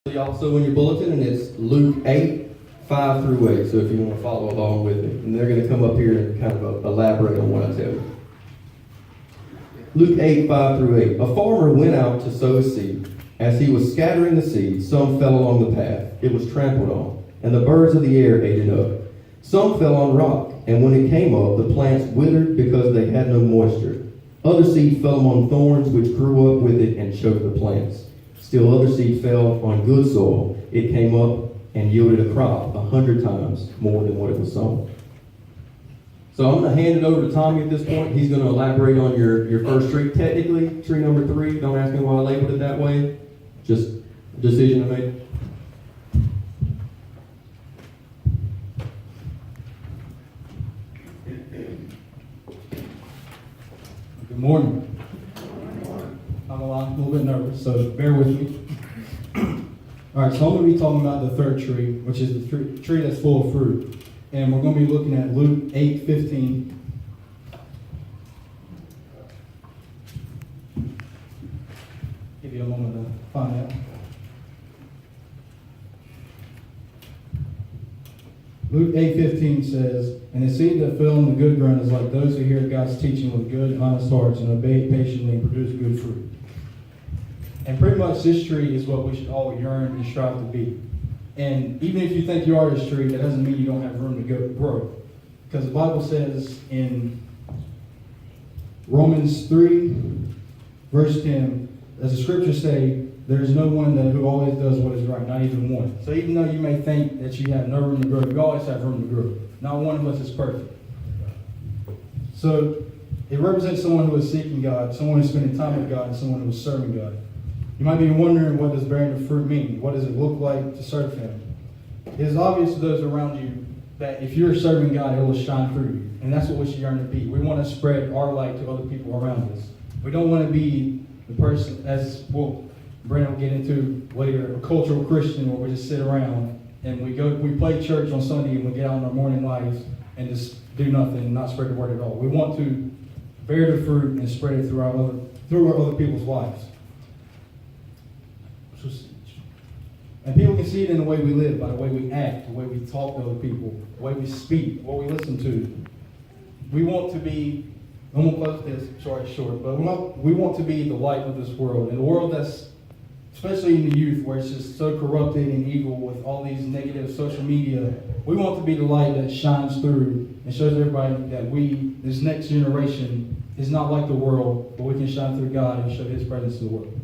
Also in your bulletin, and it's Luke 8, 5 through 8. So if you want to follow along with me, and they're going to come up here and kind of elaborate on what I tell you. Luke 8, 5 through 8. A farmer went out to sow his seed. As he was scattering the seed, some fell along the path. It was trampled on, and the birds of the air ate it up. Some fell on rock, and when it came up, the plants withered because they had no moisture. Other seed fell among thorns, which grew up with it and choked the plants. Still other seed fell on good soil. It came up and yielded a crop 100 times more than what it was sown. So I'm going to hand it over to Tommy at this point. He's going to elaborate on your first tree. Technically, tree number 3, don't ask me why I labeled it that way. Just a decision I made. Good morning. I'm a little bit nervous, so bear with me. All right, so I'm going to be talking about the third tree, which is the tree that's full of fruit. And we're going to be looking at Luke 8:15. Give you a moment to find that. Luke 8:15 says, "And the seed that fell on the good ground is like those who hear God's teaching with good, honest hearts and obey it patiently and produce good fruit." And pretty much this tree is what we should all yearn and strive to be. And even if you think you are this tree, that doesn't mean you don't have room to grow. Because the Bible says in Romans 3, verse 10, as the scriptures say, there is no one who always does what is right, not even one. So even though you may think that you have no room to grow, you always have room to grow. Not one of us is perfect. So it represents someone who is seeking God, someone who's spending time with God, and someone who is serving God. You might be wondering, what does bearing the fruit mean? What does it look like to serve Him? It is obvious to those around you that if you're serving God, it will shine through you. And that's what we should yearn to be. We want to spread our light to other people around us. We don't want to be the person, as Brandon will get into later, a cultural Christian where we just sit around and we play church on Sunday and we get out in our morning lives and just do nothing and not spread the word at all. We want to bear the fruit and spread it through our other people's lives. And people can see it in the way we live, by the way we act, the way we talk to other people, the way we speak, what we listen to. We want to be, I'm going to close this, sorry it's short, but we want to be the light of this world. In a world that's, especially in the youth, where it's just so corrupted and evil with all these negative social media, we want to be the light that shines through and shows everybody that this next generation, is not like the world, but we can shine through God and show His presence to the world.